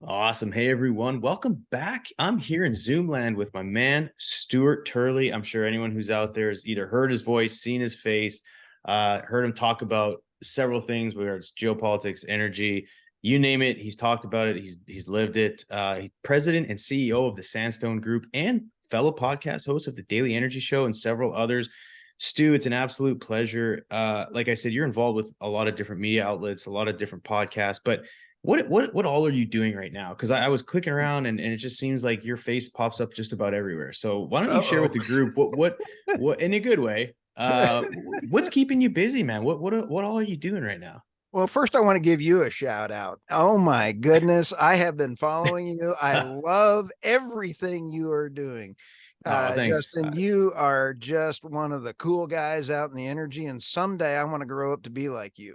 Awesome. Hey, everyone. Welcome back. I'm here in Zoom land with my man, Stuart Turley. I'm sure anyone who's out there has either heard his voice, seen his face, heard him talk about several things, whether it's geopolitics, energy, you name it. He's talked about it. He's lived it. He's president and CEO of the Sandstone Group and fellow podcast host of the Daily Energy Show and several others. Stu, it's an absolute pleasure. Like I said, you're involved with a lot of different media outlets, a lot of different podcasts, but what all are you doing right now? Because I was clicking around and it just seems like your face pops up just about everywhere. So why don't you share with the group what in a good way? What's keeping you busy, man? What all are you doing right now? Well, first, I want to give you a shout out. Oh my goodness, I have been following you. I love everything you are doing. Oh, thanks. Justin, you are just one of the cool guys out in the energy, and someday I want to grow up to be like you.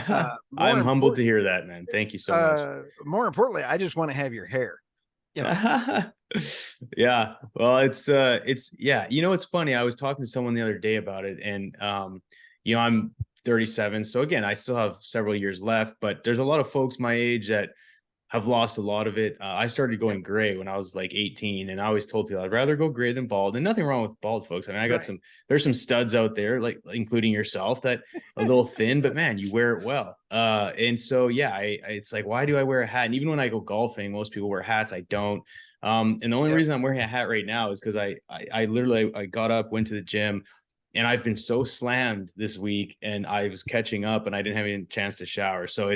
More I'm humbled to important, hear that, man. Thank you so much. more importantly, I just want to have your hair. You know, Yeah. Well, it's yeah, it's funny. I was talking to someone the other day about it, and I'm 37. So again, I still have several years left, but there's a lot of folks my age that have lost a lot of it. I started going gray when I was like 18, and I always told people I'd rather go gray than bald. And nothing wrong with bald folks. I mean, I got right? there's some studs out there, like including yourself, that a little thin, but man, you wear it well. And so yeah, it's like, why do I wear a hat? And even when I go golfing, most people wear hats. I don't. And the only Yep. reason I'm wearing a hat right now is because I literally I got up, went to the gym, and I've been so slammed this week, and I was catching up, and I didn't have any chance to shower. So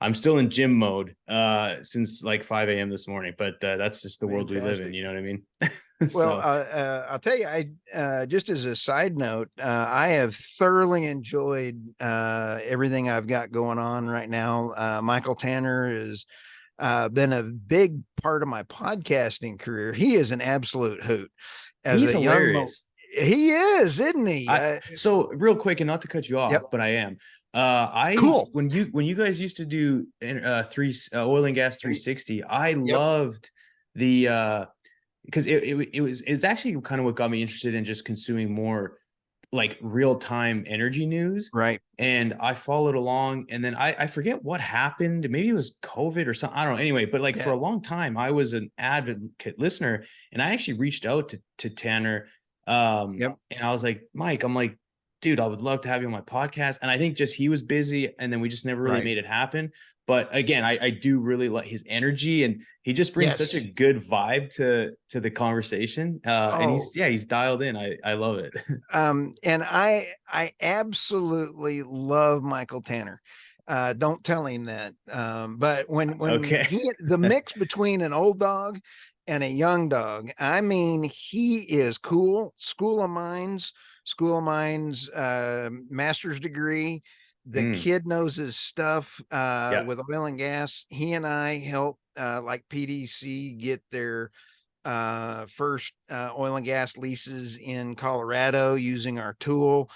I'm still in gym mode since like 5 a.m. this morning, but that's just the world we live in. Fantastic. You know what I mean? Well, So I'll tell you, just as a side note, I have thoroughly enjoyed everything I've got going on right now. Michael Tanner has been a big part of my podcasting career. He is an absolute hoot. As he's a young, hilarious. he is, isn't he? So real quick, and not to cut you Yep. off, but I am. I Cool. when you guys used to do three oil and gas 360, I Yep. loved the because it's actually kind of what got me interested in just consuming more like real-time energy news. Right. And I followed along, and then I forget what happened. Maybe it was COVID or something. I don't know. Anyway, but like for Yeah. a long time, I was an advocate listener, and I actually reached out to Tanner. Yep. And I was like, Mike, I'm like, dude, I would love to have you on my podcast. And I think just he was busy, and then we just never really Right. made it happen. But again, I do really like his energy, and he just brings such a Yes. good vibe to the conversation. And Oh, he's dialed in. I love it. and I absolutely love Michael Tanner. Don't tell him that. But when Okay. the mix between an old dog and a young dog, I mean, he is cool. School of Mines, master's degree. The Mm, kid knows his stuff yeah. with oil and gas. He and I helped like PDC get their first oil and gas leases in Colorado using our tool.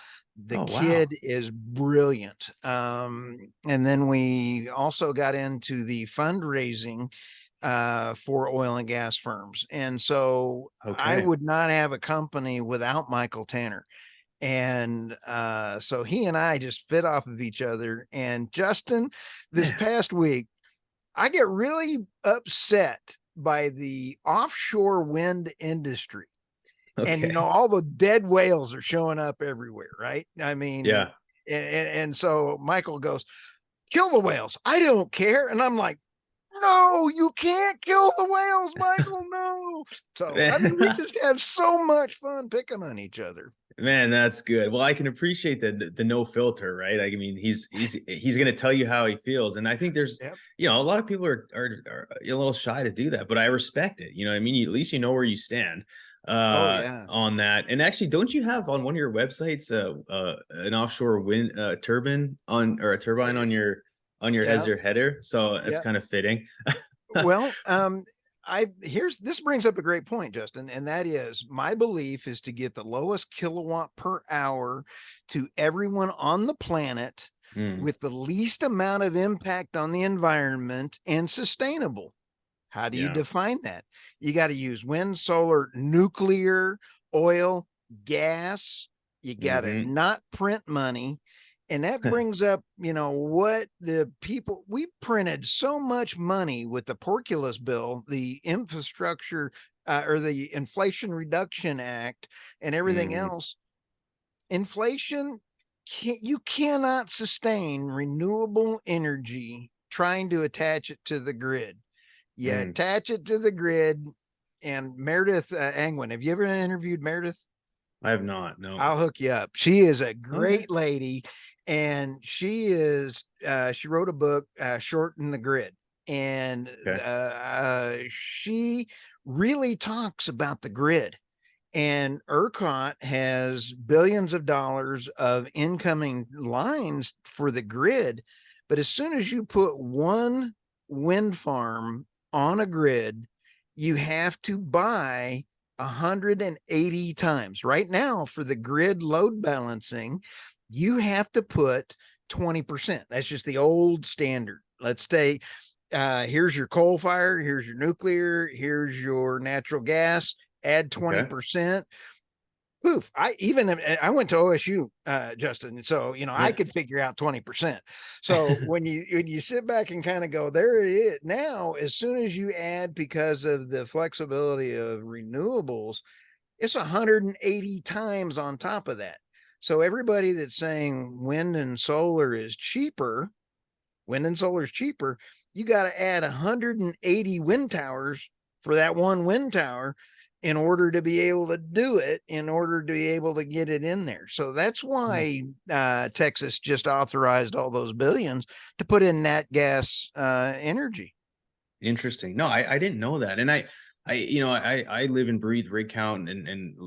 The Oh, kid wow. is brilliant. And then we also got into the fundraising for oil and gas firms. And so I Okay. would not have a company without Michael Tanner. And so he and I just fit off of each other. And Justin, this Yeah. past week, I get really upset by the offshore wind industry. And Okay. all the dead whales are showing up everywhere, right? I mean, Yeah. and so Michael goes, kill the whales. I don't care. And I'm like, no, you can't kill the whales, Michael. No. So I mean, we just have so much fun picking on each other. Man, that's good. Well, I can appreciate the no filter, right? I mean, he's going to tell you how he feels, and I think there's, Yep. a lot of people are a little shy to do that, but I respect it. You know what I mean? At least you know where you stand Oh yeah. on that. And actually, don't you have on one of your websites an offshore wind turbine on or a turbine on your as Yeah. your header? So that's Yeah. kind of fitting. Well, this brings up a great point, Justin, and that is my belief is to get the lowest kilowatt per hour to everyone on the planet Mm, with the least amount of impact on the environment and sustainable. How do you yeah. define that? You got to use wind, solar, nuclear, oil, gas. You got to Hmm. not print money And that brings up, what the people, we printed so much money with the Porculus bill, the infrastructure or the Inflation Reduction Act and everything Mhm. else. Inflation, you cannot sustain renewable energy trying to attach it to the grid. You Mm. attach it to the grid. And Meredith Angwin, have you ever interviewed Meredith? I have not. No. I'll hook you up. She is a Okay. great lady, and she wrote a book, Shorten the Grid, and Okay. she really talks about the grid. And ERCOT has billions of dollars of incoming lines for the grid, but as soon as you put one wind farm on a grid, you have to buy 180 times. Right now, for the grid load balancing, you have to put 20%. That's just the old standard. Let's say here's your coal fire, here's your nuclear, here's your natural gas, add Okay. 20%. Poof. I went to OSU, Justin. So, I Yeah. could figure out 20%. So when you sit back and kind of go, there it is. Now, as soon as you add, because of the flexibility of renewables, it's 180 times on top of that. So everybody that's saying wind and solar is cheaper, you got to add 180 wind towers for that one wind tower in order to be able to do it, in order to be able to get it in there. So that's why Texas just authorized all those billions to put in nat gas energy. Interesting. No, I didn't know that. And I live and breathe rig count and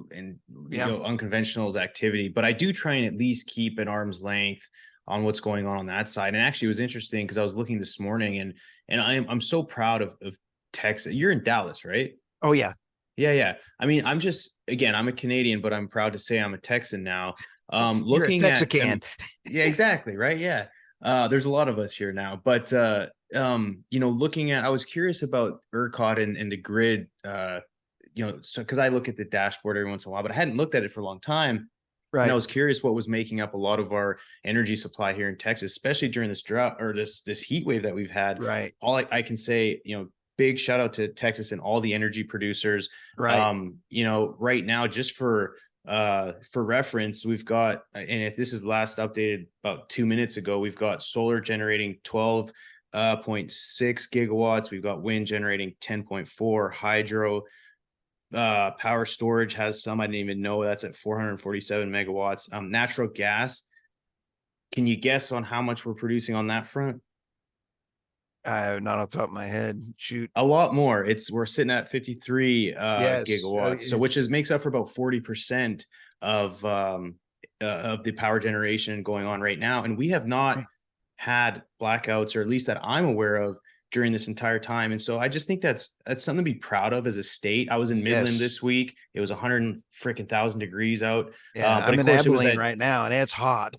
Yeah. unconventionals activity, but I do try and at least keep an arm's length on what's going on that side. And actually it was interesting because I was looking this morning and I'm so proud of Texas. You're in Dallas, right? Oh, yeah. Yeah, yeah. I mean, I'm just again, I'm a Canadian, but I'm proud to say I'm a Texan now. You're a Looking at Texican. yeah, exactly, right? Yeah. There's a lot of us here now, but looking at I was curious about ERCOT and the grid, so because I look at the dashboard every once in a while, but I hadn't looked at it for a long time. And I Right. was curious what was making up a lot of our energy supply here in Texas, especially during this drought or this heat wave that we've had. Right. All I can say, big shout out to Texas and all the energy producers. Right. Right now, just for reference, we've got, and if this is last updated about 2 minutes ago, we've got solar generating 12.6 gigawatts. We've got wind generating 10.4, hydro power storage has some I didn't even know that's at 447 megawatts. Natural gas. Can you guess on how much we're producing on that front? Not off the top of my head. Shoot. A lot more. We're sitting at 53 Yes. gigawatts, so which is makes up for about 40% of the power generation going on right now, and we have not had blackouts, or at least that I'm aware of, during this entire time. And so I just think that's something to be proud of as a state. I was in Midland Yes. this week. It was 100,000 degrees out. Yeah. But I'm of in course it was Abilene that. right now, and it's hot.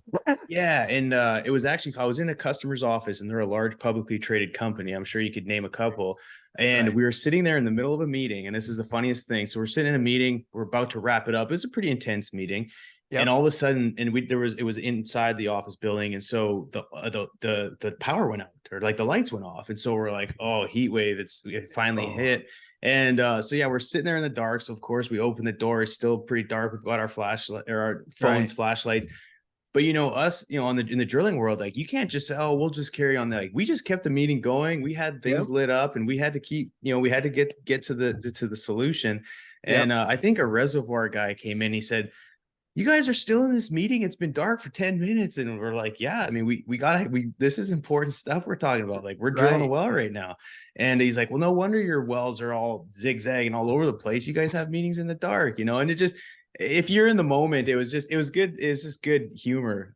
Yeah, and it was actually I was in a customer's office, and they're a large publicly traded company. I'm sure you could name a couple. And Right. we were sitting there in the middle of a meeting, and this is the funniest thing. So we're sitting in a meeting, we're about to wrap it up. It was a pretty intense meeting, and Yep. all of a sudden, and it was inside the office building, and so the power went out, or like the lights went off, and so we're like, oh, heat wave! It finally Oh, hit. And so yeah, we're sitting there in the dark. So of course we open the door. It's still pretty dark. We've got our flashlight or our right. phones flashlights, but us, in the drilling world, like you can't just say, oh, we'll just carry on. Like we just kept the meeting going. We had Yep. things lit up, and we had to keep, we had to get to the solution. Yep. And I think a reservoir guy came in. He said, "You guys are still in this meeting. It's been dark for 10 minutes," and we're like, "Yeah, I mean, we gotta we this is important stuff we're talking about. Like we're drilling a Right. well right now." And he's like, "Well, no wonder your wells are all zigzagging all over the place. You guys have meetings in the dark, and it just." If you're in the moment, it was good. It was just good humor.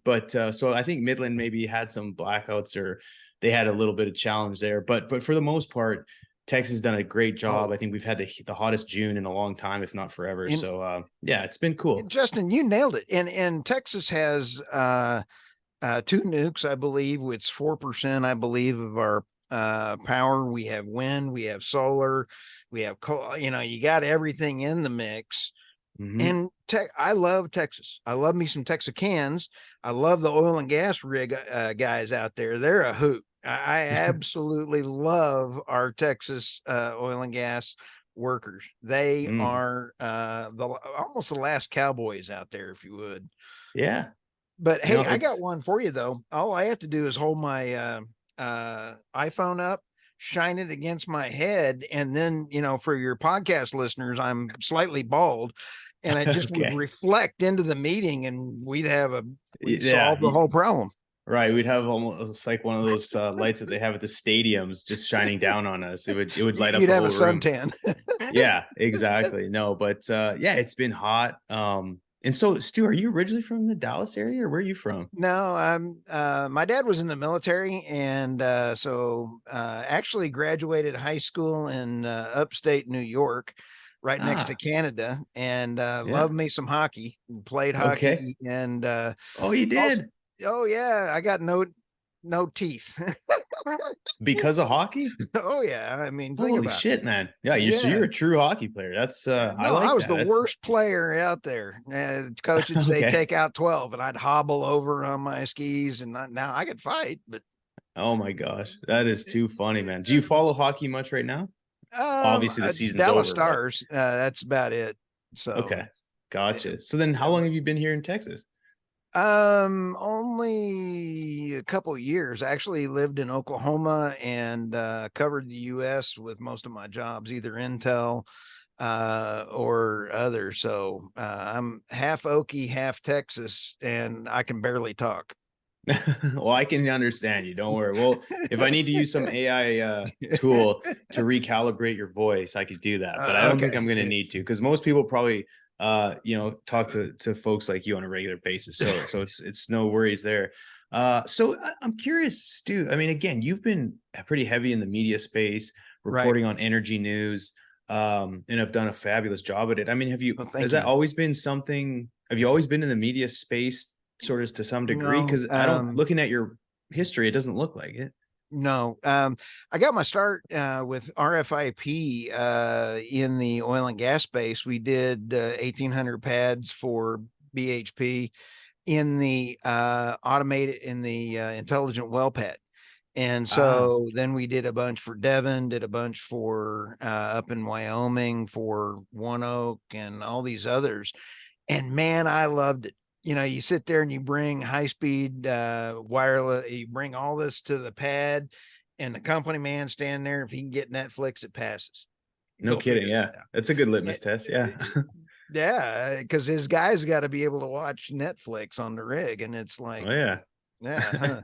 But so I think Midland maybe had some blackouts, or they had a little bit of challenge there. But for the most part, Texas has done a great job. I Oh, think we've had the hottest June in a long time, if not forever. in So yeah, it's been cool. Justin, you nailed it. And Texas has two nukes, I believe. It's 4%, I believe, of our power. We have wind, we have solar, we have coal. You got everything in the mix. Hmm. And I love Texas. I love me some Texicans. I love the oil and gas rig guys out there. They're a hoot. I absolutely love our Texas oil and gas workers. They Mm. are almost the last cowboys out there, if you would. Yeah. But No, hey, I got it's one for you though. All I have to do is hold my iPhone up, shine it against my head, and then for your podcast listeners, I'm slightly bald, and it just would okay. reflect into the meeting, and we'd Yeah. solve the whole problem. Right. We'd have almost like one of those lights that they have at the stadiums just shining down on us. It would light up You'd the have a whole room. suntan. Yeah, exactly. No, but yeah, it's been hot. And so Stu, are you originally from the Dallas area or where are you from? No, my dad was in the military, and actually graduated high school in upstate New York, right next to Ah, Canada, and yeah. loved me some hockey, played Okay. hockey, and Oh, you also, did oh yeah, I got no teeth. because of hockey? Oh yeah, I mean, think Holy about it. shit, man. Yeah, you're Yeah. a true hockey player. That's I No, I like was that. the That's worst player out there. Coach would say, okay. take out 12, and I'd hobble over on my skis. And now I could fight, but Oh my gosh. That is too funny, man. Do you follow hockey much right now? Obviously the season's Dallas over, but Stars, that's about it. So, okay. Gotcha. So then how long have you been here in Texas? only a couple of years. I actually lived in Oklahoma and covered the US with most of my jobs, either Intel or other. So I'm half Okie, half Texas, and I can barely talk. Well, I can understand you. Don't worry. Well, if I need to use some AI tool to recalibrate your voice, I could do that. But I don't think Okay. I'm going to need to because most people probably, talk to folks like you on a regular basis. So it's no worries there. So I'm curious, Stu. I mean, again, you've been pretty heavy in the media space, Right. reporting on energy news, and have done a fabulous job at it. I mean, Well, has thank that you. always been something? Have you always been in the media space sort of to some degree? No, Because I don't looking at your history, it doesn't look like it. no. I got my start with RFIP in the oil and gas space. We did 1,800 pads for BHP in the intelligent well pad. And Ah, so then we did a bunch for Devon, did a bunch for up in Wyoming for One Oak and all these others. And man, I loved it. You sit there and you bring high speed wireless, you bring all this to the pad, and the company man standing there. If he can get Netflix, it passes. no Go kidding. figure Yeah. that out. That's a good Eh, litmus test. Yeah. Yeah, because his guys got to be able to watch Netflix on the rig, and it's like, Oh yeah. yeah, huh.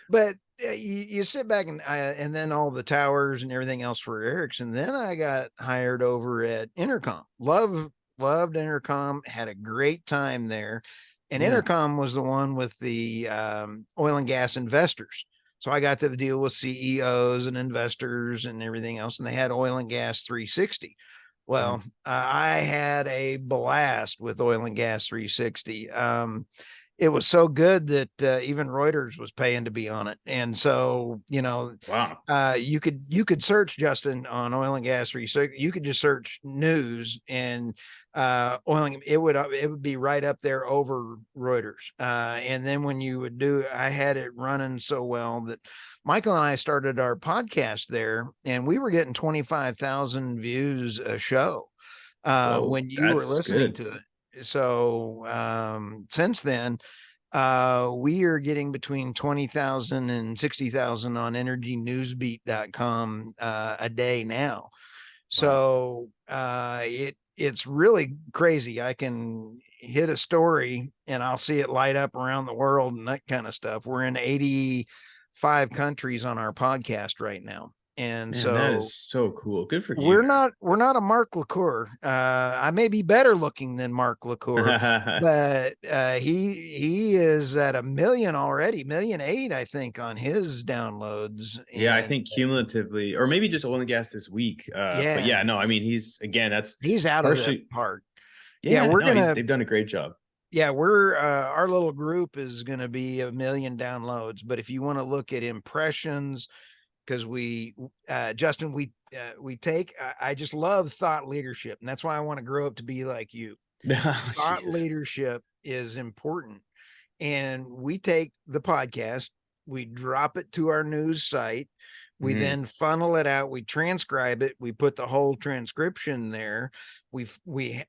But you sit back and then all the towers and everything else for Ericsson. Then I got hired over at Intercom. Loved Intercom. Had a great time there, and Yeah. Intercom was the one with the oil and gas investors. So I got to deal with CEOs and investors and everything else, and they had Oil and Gas 360. Mhm. Well, I had a blast with Oil and Gas 360. It was so good that even Reuters was paying to be on it. And so, Wow. you could search, Justin, on oil and gas research. You could just search news, and it would be right up there over Reuters. And then when you would I had it running so well that Michael and I started our podcast there, and we were getting 25,000 views a show Whoa, when you were that's listening good. to it. So since then, we are getting between 20,000 and 60,000 on energynewsbeat.com a day now. Wow. So it's really crazy. I can hit a story and I'll see it light up around the world and that kind of stuff. We're in 85 countries on our podcast right now. And Man, that is so so cool. Good for we're you. not we're not a Mark LaCour. I may be better looking than Mark LaCour, but he is at 1 million already, 1,000,008, I think, on his downloads. Yeah, I And think cumulatively, or maybe just oil and gas this week. But yeah, yeah, no, I mean he's again, that's he's out of the partially park. Yeah, yeah, no, they've done a great job. we're our little group is gonna be 1 million downloads. But if you want to look at impressions, because Justin, we take I just love thought leadership, and that's why I want to grow up to be like you. Oh, Thought Jesus. leadership is important. And we take the podcast, we drop it to our news site, we Mhm. then funnel it out, we transcribe it, we put the whole transcription there.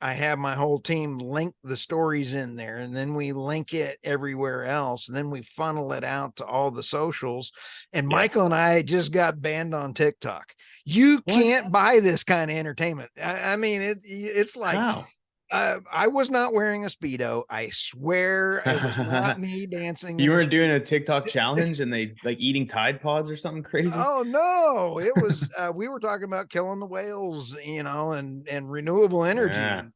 I have my whole team link the stories in there, and then we link it everywhere else, and then we funnel it out to all the socials. And Yeah. Michael and I just got banned on TikTok. You What? can't buy this kind of entertainment. I mean, it's like, How? I was not wearing a Speedo. I swear it was not me dancing You in a weren't doing Speedo. a TikTok challenge and they like eating Tide Pods or something crazy? Oh no, it was we were talking about killing the whales, and renewable energy, Yeah. and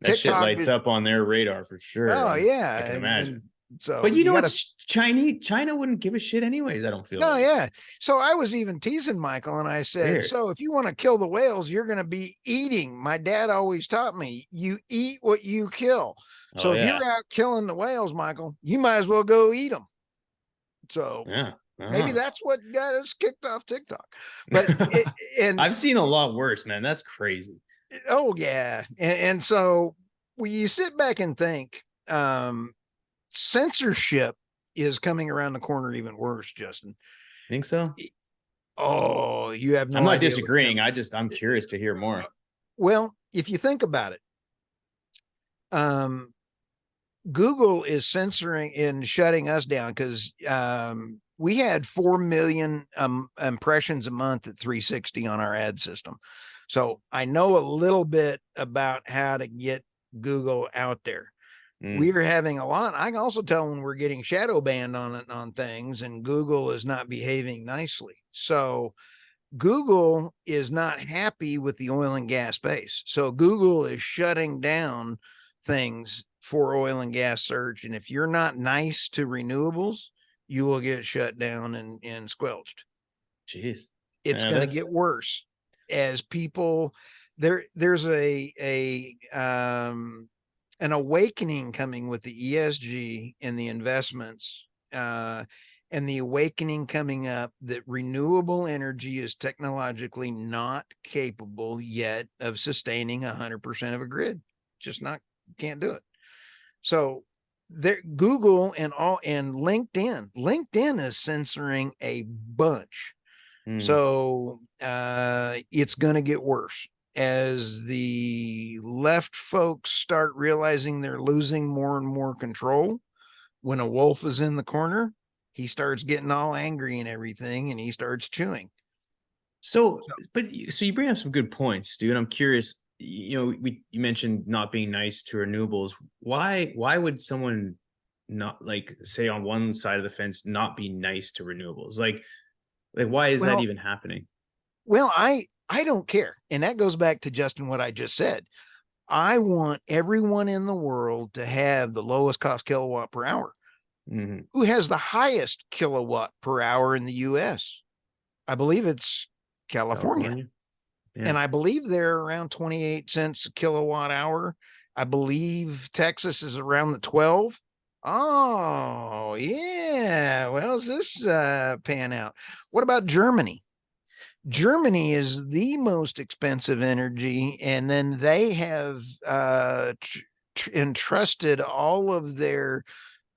That shit TikTok lights did. up on their radar for sure. Oh I yeah, can and imagine. so But you you know got to. what's China wouldn't give a shit anyways, I don't feel No, like. yeah. So I was even teasing Michael, and I said, Weird. so if you want to kill the whales, you're going to be eating. My dad always taught me, you eat what you kill. Oh So if yeah. you're out killing the whales, Michael, you might as well go eat them. So Yeah. maybe Uh-huh. that's what got us kicked off TikTok. But and I've seen a lot worse, man. That's crazy. oh yeah, and so when you sit back and think, censorship is coming around the corner even worse, Justin. Think so? Oh, you have I'm no not idea what's disagreeing. coming. I'm curious to hear more. Well, if you think about it, um, Google is censoring and shutting us down because we had 4 million impressions a month at 360 on our ad system. So I know a little bit about how to get Google out there. We Mm. are having a lot. I can also tell when we're getting shadow banned on things, and Google is not behaving nicely. So Google is not happy with the oil and gas space. So Google is shutting down things for oil and gas search. And if you're not nice to renewables, you will get shut down and squelched. Jeez. It's Yeah, going to that's get worse as people there's an awakening coming with the ESG and the investments, and the awakening coming up that renewable energy is technologically not capable yet of sustaining 100% of a grid. Just not, can't do it. So there, Google and LinkedIn is censoring a bunch. mm. So it's going to get worse as the left folks start realizing they're losing more and more control. When a wolf is in the corner, he starts getting all angry and everything, and he starts chewing. So, So, so you bring up some good points, dude. I'm curious. You mentioned not being nice to renewables. Why would someone not like say on one side of the fence not be nice to renewables? Like why is that well, even happening? I don't care, and that goes back to Justin what I just said. I want everyone in the world to have the lowest cost kilowatt per hour. Hmm. Who has the highest kilowatt per hour in the US? I believe it's California. California. Yeah. And I believe they're around 28 cents a kilowatt hour. I believe Texas is around the 12. Oh, yeah. Well, does this pan out? What about Germany? Germany is the most expensive energy, and then they have entrusted all of their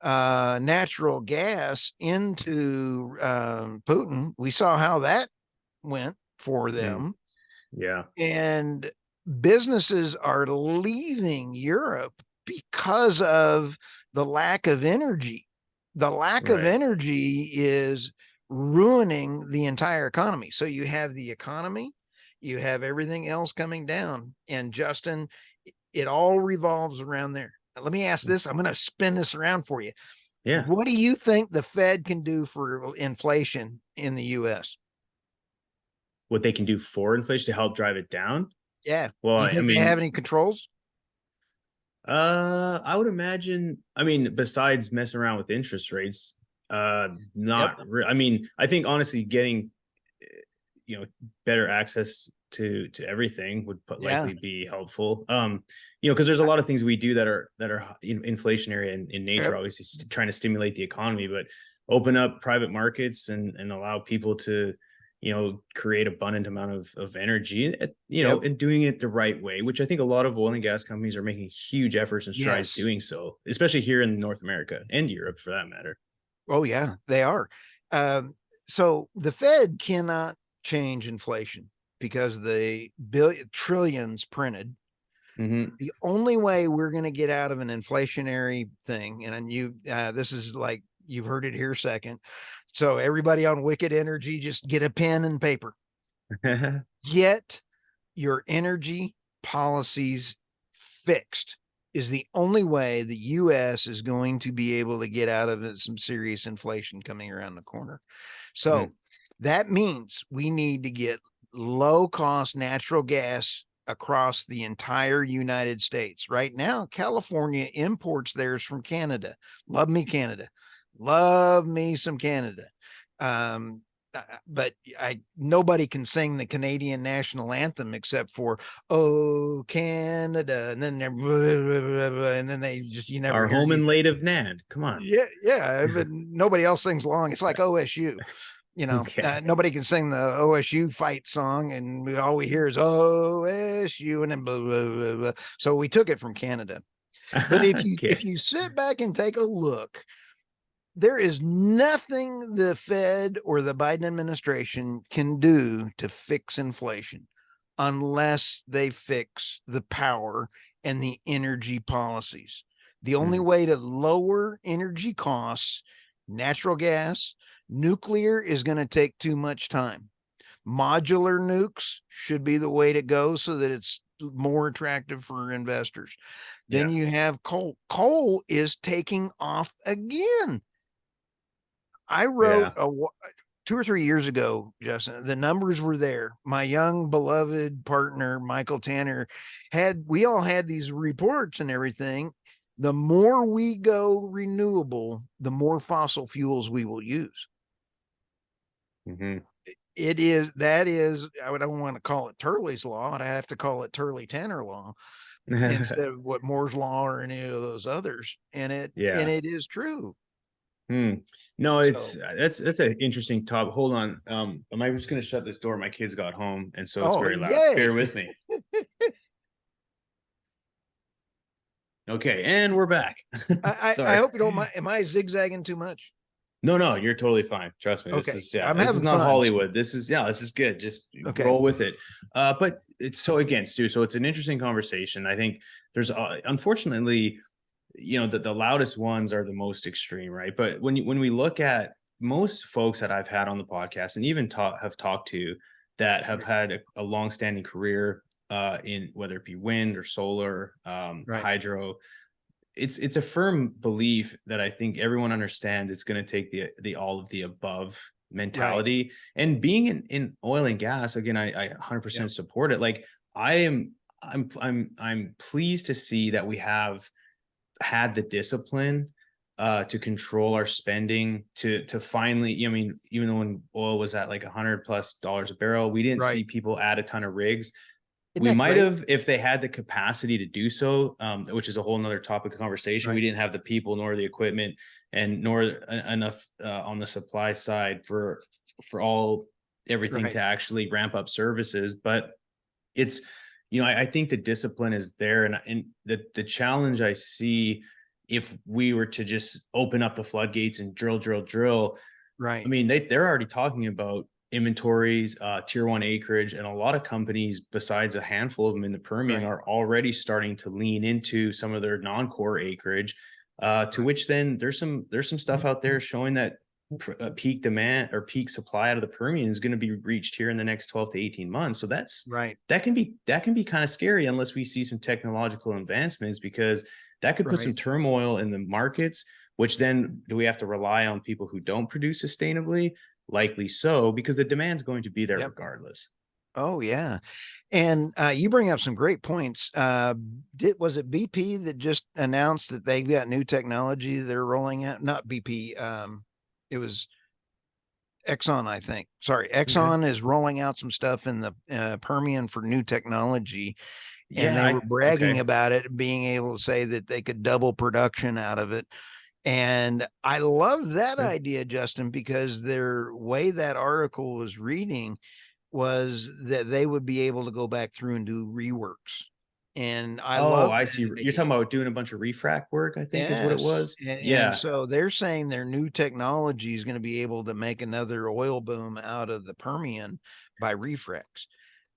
natural gas into Putin. We saw how that went for Mm. them. Yeah. And businesses are leaving Europe because of the lack of energy. The lack of Right. energy is ruining the entire economy. So you have the economy, you have everything else coming down. And Justin, it all revolves around there. Now, let me ask this. I'm going to spin this around for you. Yeah. What do you think the Fed can do for inflation in the US? What they can do for inflation to help drive it down. Yeah. Well, You I think they have mean, any controls? I would imagine, I mean, besides messing around with interest rates, Yep. I mean, I think honestly getting better access to everything would Yeah. likely be helpful. Because there's a lot of things we do that are inflationary in nature, Yep. obviously trying to stimulate the economy, but open up private markets and allow people to create abundant amount of energy, Yep. and doing it the right way, which I think a lot of oil and gas companies are making huge efforts and strides Yes. doing so, especially here in North America and Europe for that matter. Oh yeah, they are. So the Fed cannot change inflation because the trillions printed. Mm-hmm. The only way we're going to get out of an inflationary thing, and this is like you've heard it here second. So everybody on Wicked Energy, just get a pen and paper. Get your energy policies fixed is the only way the US is going to be able to get out of some serious inflation coming around the corner. So that means we need to get low cost natural gas across the entire United States. Right now, California imports theirs from Canada. Love me, Canada. Love me some Canada. But nobody can sing the Canadian national anthem except for "Oh Canada," and then they just you never Our hear home you. and native Nand. Come on. Yeah, but nobody else sings along. It's like OSU. Okay. Nobody can sing the OSU fight song, and all we hear is OSU, and then blah, blah, blah, blah. So we took it from Canada. But if Okay. you sit back and take a look, there is nothing the Fed or the Biden administration can do to fix inflation unless they fix the power and the energy policies. The only way to lower energy costs, natural gas, nuclear is going to take too much time. Modular nukes should be the way to go so that it's more attractive for investors. Then Yeah. you have coal. Coal is taking off again. I wrote Yeah. 2 or 3 years ago, Justin. The numbers were there. My young beloved partner, Michael Tanner, we all had these reports and everything. The more we go renewable, the more fossil fuels we will use. Mm-hmm. That is, I don't want to call it Turley's law. I have to call it Turley Tanner law instead of what Moore's law or any of those others. Yeah. It is true. Hmm. No, it's So, that's an interesting topic. Hold on. Am I just gonna shut this door? My kids got home, and so it's oh, very loud. Bear yay. with me. Okay, and we're back. I Sorry. hope you don't mind. Am I zigzagging too much? No, no, you're totally fine. Trust me. Okay. I'm This is having not fun. Hollywood. This is good. Just Okay. roll with it. But it's so again, Stu. So it's an interesting conversation. I think there's unfortunately, the loudest ones are the most extreme, right? But when we look at most folks that I've had on the podcast and even have talked to that have had a long-standing career in whether it be wind or solar, Right. hydro, it's a firm belief that I think everyone understands it's going to take the all of the above Right. mentality. And being in oil and gas, again, I Yeah. 100% support it. Like I am I'm pleased to see that we have had the discipline to control our spending to finally, I mean, even though when oil was at like $100+ a barrel, we didn't see Right. people add a ton of rigs. Isn't We that might great? have if they had the capacity to do so, which is a whole nother topic of conversation. We Right. didn't have the people nor the equipment and nor enough on the supply side for all everything Right. to actually ramp up services. But it's I think the discipline is there, and the challenge I see if we were to just open up the floodgates and drill. I Right. mean, they're already talking about inventories, tier one acreage, and a lot of companies, besides a handful of them in the Permian, Right. are already starting to lean into some of their non-core acreage. To Right. which then there's some stuff out there showing that peak demand or peak supply out of the Permian is going to be reached here in the next 12 to 18 months. So Right. that can be kind of scary unless we see some technological advancements, because that could put some Right. turmoil in the markets, which then do we have to rely on people who don't produce sustainably? Likely so, because the demand's going to be there Yep. regardless. Oh yeah. And you bring up some great points. Was it BP that just announced that they've got new technology they're rolling out? Not BP. It was Exxon, I think. Sorry, Okay. Exxon is rolling out some stuff in the Permian for new technology, and Yeah, they were bragging okay. about it, being able to say that they could double production out of it. And I love that idea, Justin, because their way that article was reading was that they would be able to go back through and do reworks. And I Oh, love I see. that You're idea. talking about doing a bunch of refract work, I think is what it Yes. was. And Yeah. so they're saying their new technology is going to be able to make another oil boom out of the Permian by refracts.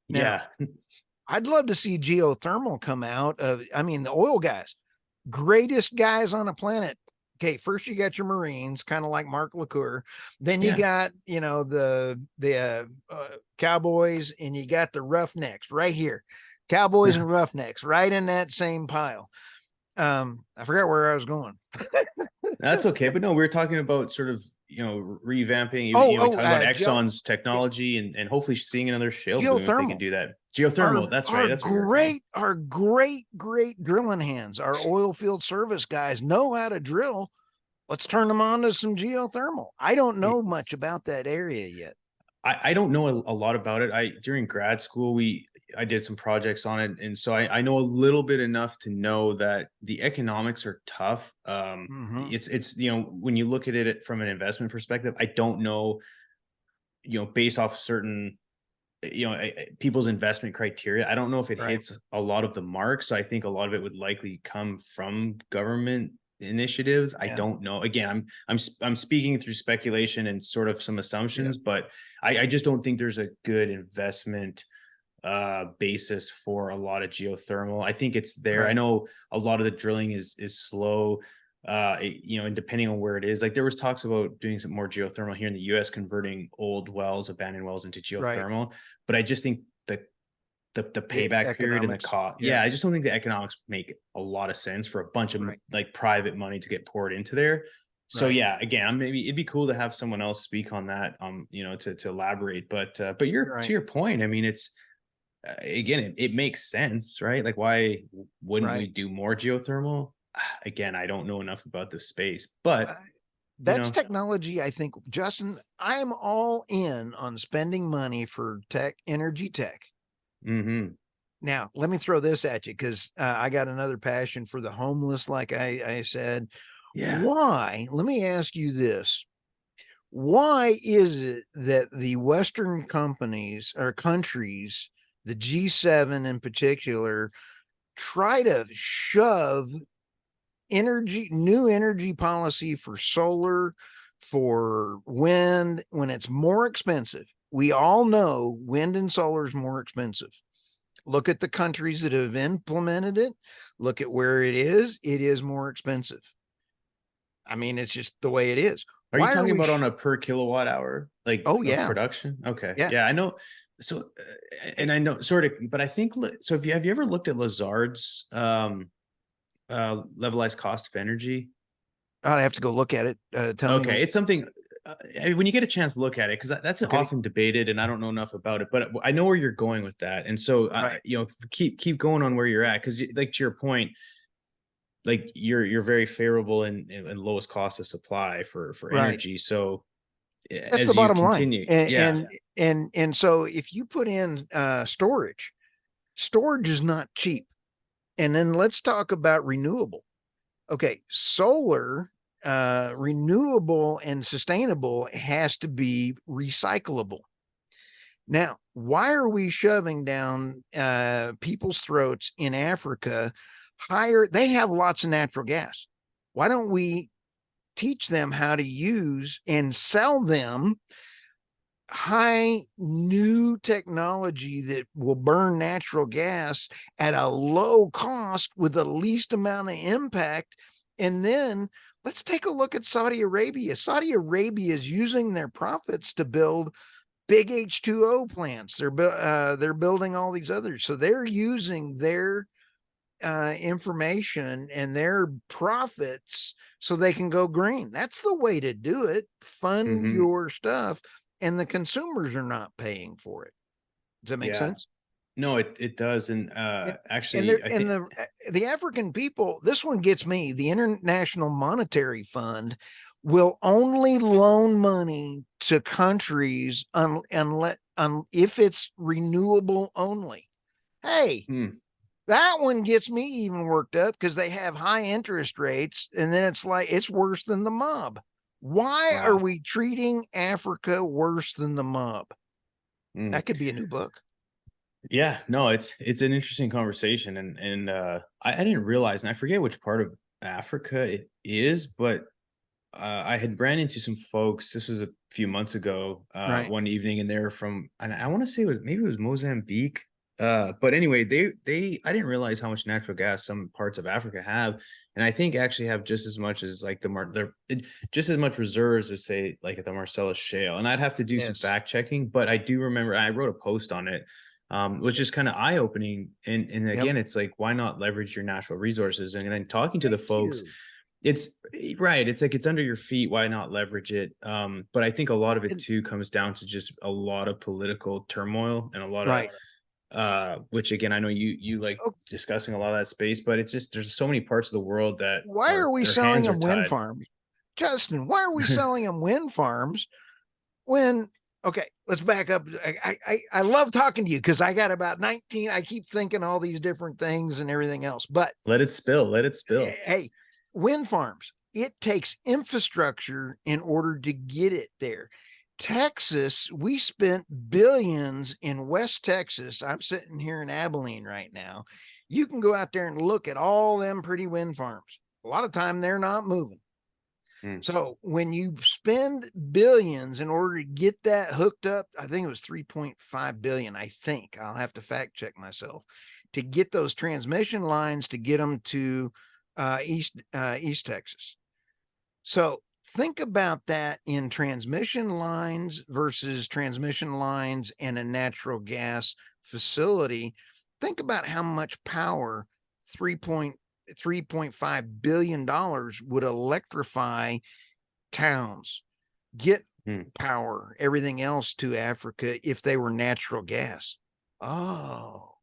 Now, Yeah. I'd love to see geothermal come out of, I mean, the oil guys, greatest guys on the planet. Okay, first you got your Marines, kind of like Mark LaCour. Then you Yeah. got, the cowboys, and you got the roughnecks right here. Cowboys and roughnecks right in that same pile. I forgot where I was going. That's okay. But no, we were talking about sort of, revamping, we talk about Exxon's technology and hopefully seeing another shale boom if they can geothermal. do that. Geothermal. That's right. That's what you're referring. Our great drilling hands, our oil field service guys know how to drill. Let's turn them on to some geothermal. I don't know much about that area yet. I don't know a lot about it. During grad school, I did some projects on it, and so I know a little bit enough to know that the economics are tough. It's when you look at it from an investment perspective, I don't know, based off certain people's investment criteria, I don't know if it hits a lot of the marks. So I think a lot of it would likely come from government initiatives. I don't know. Again, I'm speaking through speculation and sort of some assumptions, but I just don't think there's a good investment basis for a lot of geothermal. I think it's there. I know a lot of the drilling is slow. And depending on where it is, like there was talks about doing some more geothermal here in the US, converting old wells, abandoned wells into geothermal. But I just think the payback period and the cost. Yeah, I just don't think the economics make a lot of sense for a bunch of like private money to get poured into there. So yeah, again, maybe it'd be cool to have someone else speak on that, to elaborate. But to your point, I mean, it's again, it makes sense, right? Like, why wouldn't we do more geothermal? Again, I don't know enough about the space, but that's technology. I think, Justin, I'm all in on spending money for energy tech. Now, let me throw this at you, because I got another passion for the homeless, like I said. Why? Let me ask you this. Why is it that the Western companies or countries, the G7 in particular, try to shove new energy policy for solar, for wind, when it's more expensive? We all know wind and solar is more expensive. Look at the countries that have implemented it. Look at where it is more expensive. I mean, it's just the way it is. Are you talking about on a per kilowatt hour, like of production? Okay. Yeah, I know. So, and I know sort of, but I think, so have you ever looked at Lazard's levelized cost of energy? I'd have to go look at it. Tell me. Okay, it's something, when you get a chance, look at it, because that's often debated, and I don't know enough about it, but I know where you're going with that, and so keep going on where you're at, because like to your point, like you're very favorable in lowest cost of supply for energy. So that's as the bottom continue, line. And so if you put in storage is not cheap. And then let's talk about renewable. Okay, solar, renewable and sustainable, has to be recyclable. Now, why are we shoving down people's throats in Africa higher? They have lots of natural gas. Why don't we teach them how to use and sell them high new technology that will burn natural gas at a low cost with the least amount of impact? And then let's take a look at Saudi Arabia. Saudi Arabia is using their profits to build big H2O plants. They're building all these others. So they're using their information and their profits so they can go green. That's the way to do it. Fund your stuff, and the consumers are not paying for it. Does that make sense? No, it does. And actually, the African people, this one gets me. The International Monetary Fund will only loan money to countries if it's renewable only. Hey, That one gets me even worked up because they have high interest rates, and then it's like it's worse than the mob. Why are Wow. we treating Africa worse than the mob? Mm. That could be a new book. Yeah, no, it's an interesting conversation, and I didn't realize, and I forget which part of Africa it is, but I had ran into some folks. This was a few months ago, Right. one evening, and they're from, and I want to say it was Mozambique. But anyway, they I didn't realize how much natural gas some parts of Africa have, and I think actually have just as much as like just as much reserves as say like at the Marcellus Shale. And I'd have to do some Yes. fact checking, but I do remember I wrote a post on it, which is kind of eye opening. And Yep. again, it's like why not leverage your natural resources? And then talking to the Thank folks, you. it's right. It's like it's under your feet. Why not leverage it? But I think a lot of it And, too comes down to just a lot of political turmoil and a lot of right. which again I know you like Oh, discussing a lot of that space, but it's just there's so many parts of the world that why are are we their selling hands are them wind tied. farms? Justin, why are we selling them wind farms when okay, let's back up. I love talking to you because I got about 19. I keep thinking all these different things and everything else. But Let it spill. Let it spill. hey, wind farms, it takes infrastructure in order to get it there. Texas, we spent billions in West Texas. I'm sitting here in Abilene right now. You can go out there and look at all them pretty wind farms. A lot of time they're not moving. Mm. So when you spend billions in order to get that hooked up, I think it was 3.5 billion. I think I'll have to fact check myself to get those transmission lines to get them to East Texas. So think about that in transmission lines versus transmission lines and a natural gas facility. Think about how much power 3.5 billion dollars would electrify towns, get Mm. power, everything else to Africa if they were natural gas. Oh,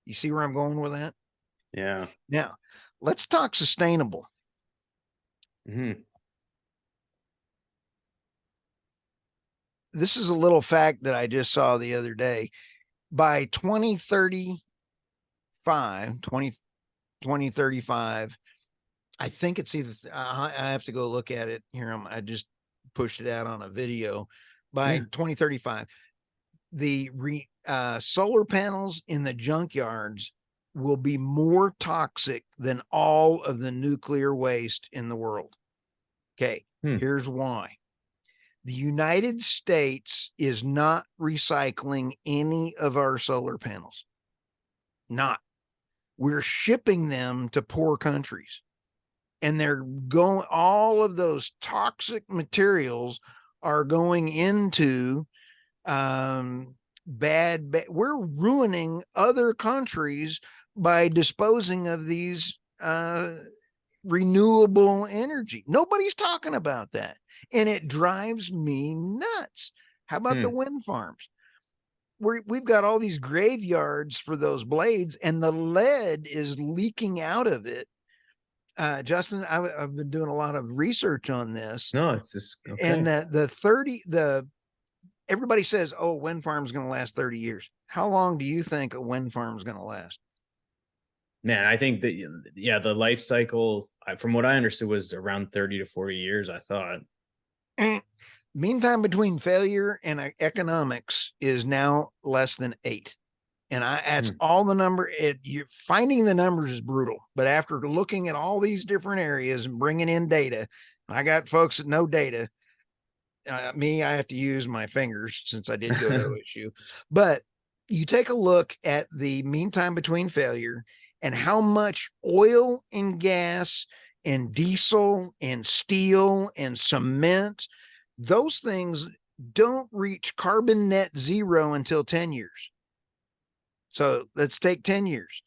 you see where I'm going with that? Yeah. Now, let's talk sustainable. Hmm. This is a little fact that I just saw the other day. By 2035, I think it's either, I have to go look at it here. I just pushed it out on a video. By Yeah. 2035, the solar panels in the junkyards will be more toxic than all of the nuclear waste in the world. Okay, Hmm. here's why. The United States is not recycling any of our solar panels. Not. We're shipping them to poor countries. And they're going, all of those toxic materials are going into we're ruining other countries by disposing of these renewable energy. Nobody's talking about that. And it drives me nuts. How about the Hmm. wind farms? We've got all these graveyards for those blades, and the lead is leaking out of it. Justin, I've been doing a lot of research on this, No, it's just and okay. everybody says, "Oh, wind farm is going to last 30 years." How long do you think a wind farm is going to last? Man, I think that yeah, the life cycle, from what I understood, was around 30 to 40 years, I thought. Meantime between failure and economics is now less than 8. And that's Hmm. all the number. You're finding the numbers is brutal, but after looking at all these different areas and bringing in data, I got folks that know data. I have to use my fingers since I did go to OSU. But you take a look at the meantime between failure and how much oil and gas and diesel and steel and cement, those things don't reach carbon net zero until 10 years. So let's take 10 years.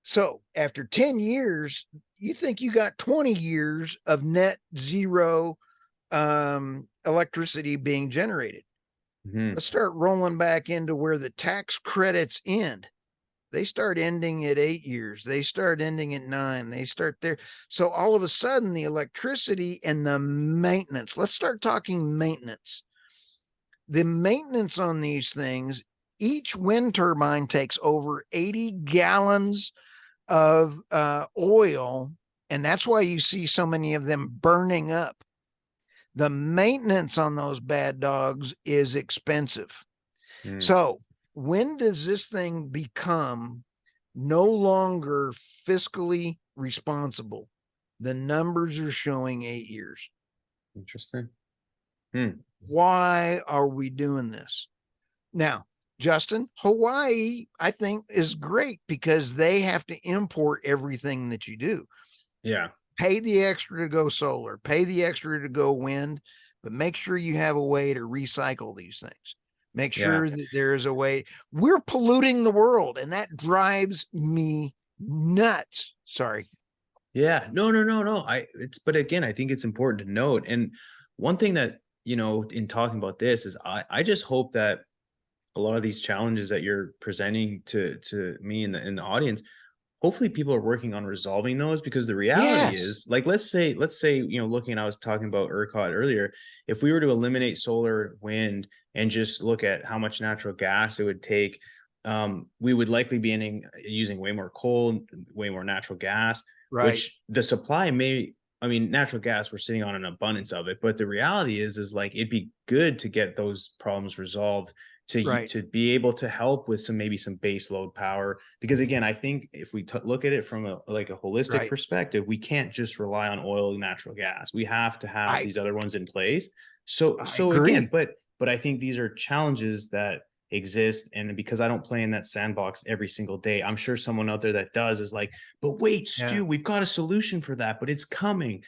So after 10 years, you think you got 20 years of net zero electricity being generated. Hmm. Let's start rolling back into where the tax credits end. They start ending at 8 years. They start ending at 9. They start there. So all of a sudden, the electricity and the maintenance, let's start talking maintenance. The maintenance on these things each wind turbine takes over 80 gallons of oil, and that's why you see so many of them burning up. The maintenance on those bad dogs is expensive. So when does this thing become no longer fiscally responsible? The numbers are showing 8 years. Interesting. Why are we doing this? Now, Justin, Hawaii, I think, is great because they have to import everything that you do. Yeah. Pay the extra to go solar, pay the extra to go wind, but make sure you have a way to recycle these things. Make sure that there is a way. We're polluting the world, and that drives me nuts. Sorry. Yeah. No. But again, I think it's important to note. And one thing that, in talking about this is I just hope that a lot of these challenges that you're presenting to me in the audience, hopefully people are working on resolving those, because the reality is, like, let's say, looking, I was talking about ERCOT earlier, if we were to eliminate solar, wind, and just look at how much natural gas it would take, we would likely be using way more coal, way more natural gas, which the supply natural gas, we're sitting on an abundance of it, but the reality is like, it'd be good to get those problems resolved, to be able to help with maybe some base load power. Because again, I think if we look at it from a holistic perspective, we can't just rely on oil and natural gas. We have to have these other ones in place. So again, but I think these are challenges that exist. And because I don't play in that sandbox every single day, I'm sure someone out there that does is like, but wait, Stu, we've got a solution for that, but it's coming.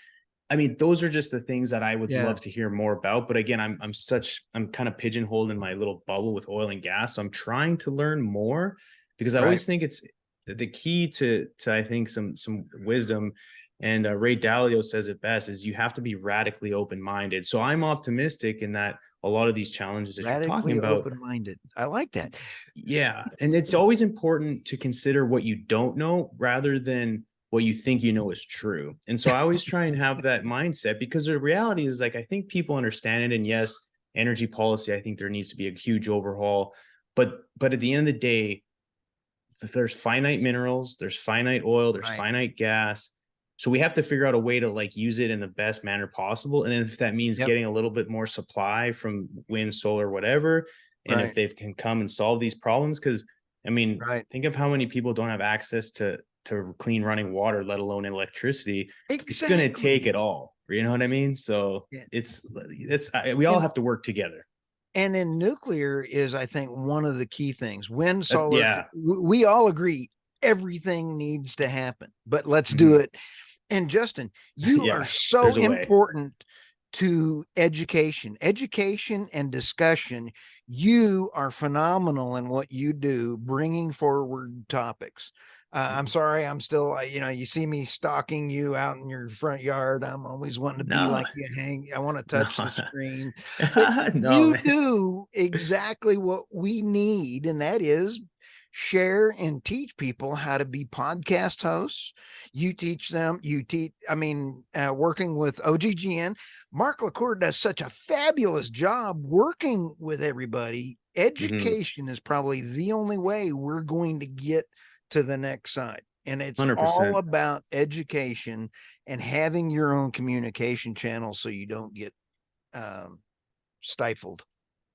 I mean, those are just the things that I would love to hear more about. But again, I'm kind of pigeonholed in my little bubble with oil and gas. So I'm trying to learn more, because I always think it's the key to I think some wisdom. And Ray Dalio says it best, is you have to be radically open-minded. So I'm optimistic in that a lot of these challenges that you're talking about, open-minded. I like that. Yeah. And it's always important to consider what you don't know rather than what you think you know is true. And so I always try and have that mindset, because the reality is, like, I think people understand it. And yes, energy policy, I think there needs to be a huge overhaul. But at the end of the day, there's finite minerals, there's finite oil, there's finite gas. So we have to figure out a way to use it in the best manner possible. And if that means getting a little bit more supply from wind, solar, whatever, and if they can come and solve these problems, because I mean, think of how many people don't have access to clean running water, let alone electricity. It's going to take it all. You know what I mean? So we all have to work together. And in nuclear is, I think, one of the key things. Wind, solar, we all agree everything needs to happen, but let's do it. And Justin, you are so important to education and discussion. You are phenomenal in what you do, bringing forward topics. I'm sorry, I'm still, you see me stalking you out in your front yard. I'm always wanting to be like you, I want to touch the screen. But you do exactly what we need, and that is share and teach people how to be podcast hosts. You teach them, working with OGGN. Mark LaCour does such a fabulous job working with everybody. Education is probably the only way we're going to get to the next side. And it's 100%. All about education and having your own communication channel so you don't get stifled.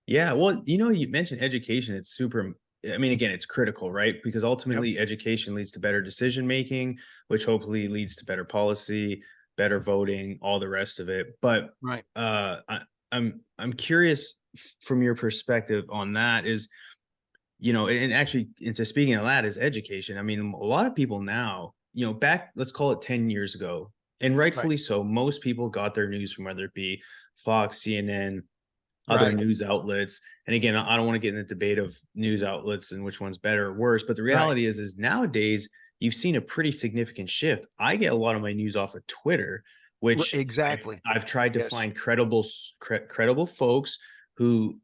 Yeah. Well, you mentioned education. It's super, again, it's critical, right? Because ultimately education leads to better decision-making, which hopefully leads to better policy, better voting, all the rest of it. But I'm curious from your perspective on that is, and actually into speaking of that is education. I mean, a lot of people now, back, let's call it 10 years ago, and rightfully so, most people got their news from whether it be Fox, CNN, other news outlets. And again, I don't want to get in the debate of news outlets and which one's better or worse, but the reality is nowadays you've seen a pretty significant shift. I get a lot of my news off of Twitter, which I've tried to find credible folks who,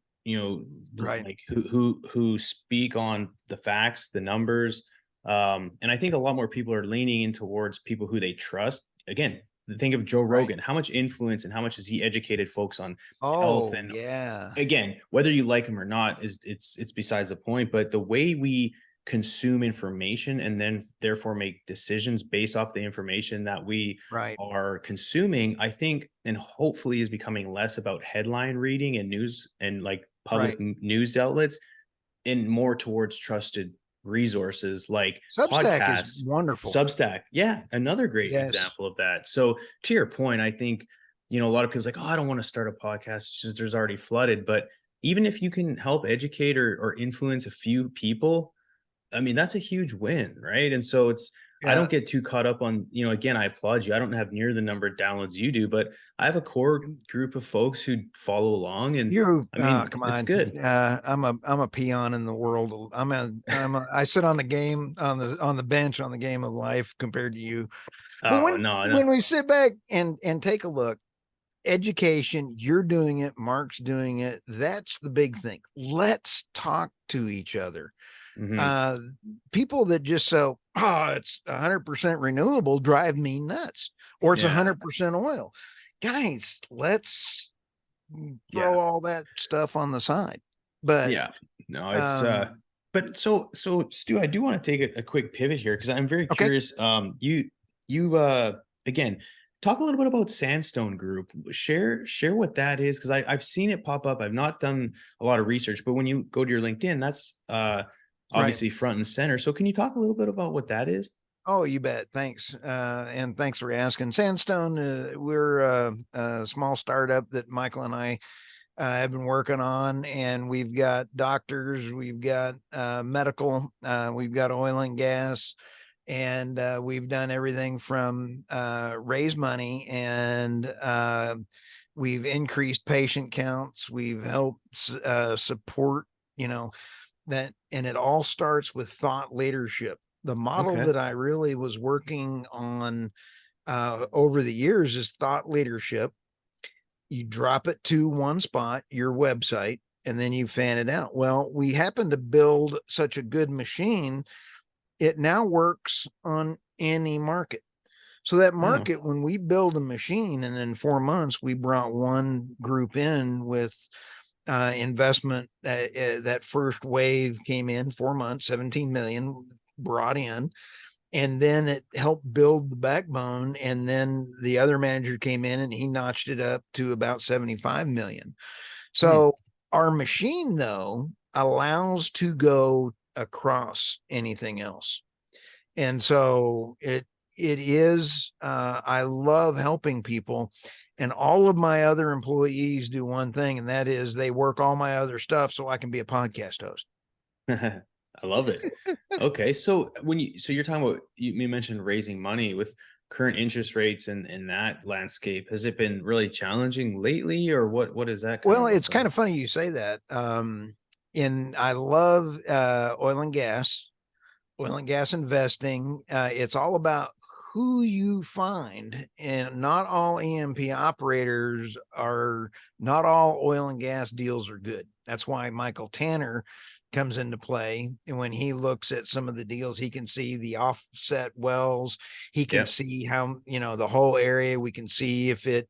like who speak on the facts, the numbers. And I think a lot more people are leaning in towards people who they trust. Again, think of Joe Right. Rogan. How much influence and how much has he educated folks on health? Oh, And yeah. again, whether you like him or not is it's besides the point. But the way we consume information and then therefore make decisions based off the information that we Right. are consuming, I think, and hopefully is becoming less about headline reading and news and like public Right. news outlets and more towards trusted resources like Substack is podcasts, wonderful. Substack. Yeah, another great Yes. example of that. So to your point, I think, a lot of people's like, oh, I don't want to start a podcast. It's just there's already flooded. But even if you can help educate or influence a few people, I mean, that's a huge win, right? And so I Yeah. don't get too caught up on, again, I applaud you. I don't have near the number of downloads you do, but I have a core group of folks who follow along. And You, I mean, come it's on. good. I'm a peon in the world. I sit on the game on the bench on the game of life compared to you. But Oh, no, no. when we sit back and take a look, education, you're doing it, Mark's doing it. That's the big thing. Let's talk to each other. Hmm. Uh, People that just so, oh, it's 100% renewable drive me nuts, or it's Yeah. 100% oil. Guys, let's Yeah. throw all that stuff on the side. But Yeah. No, it's um, but so Stu, I do want to take a quick pivot here because I'm very okay, curious. You again talk a little bit about Sandstone Group. Share what that is because I've seen it pop up. I've not done a lot of research, but when you go to your LinkedIn, that's right. obviously front and center. So can you talk a little bit about what that is? Oh, you bet. Thanks. And thanks for asking. Sandstone, we're a small startup that Michael and I have been working on, and we've got doctors, we've got medical, we've got oil and gas, and we've done everything from raise money and we've increased patient counts. We've helped support, you know, that, and it all starts with thought leadership. The model Okay. that I really was working on over the years is thought leadership. You drop it to one spot, your website, and then you fan it out. Well, we happen to build such a good machine, it now works on any market. So that Oh, market, when we build a machine, and in 4 months, we brought one group in with investment. That first wave came in 4 months, 17 million brought in, and then it helped build the backbone. And then the other manager came in and he notched it up to about 75 million. hmm. So our machine, though, allows to go across anything else. And so it is, I love helping people. And all of my other employees do one thing, and that is they work all my other stuff so I can be a podcast host. I love it. Okay, so you're talking about you mentioned raising money with current interest rates and that landscape. Has it been really challenging lately, or what does that kind Well, of look it's kind like? of funny you say that. And I love oil and gas investing. It's all about who you find, and not all E&P operators are, not all oil and gas deals are good. That's why Michael Tanner comes into play. And when he looks at some of the deals, he can see the offset wells. He can Yep. see how, the whole area. We can see if it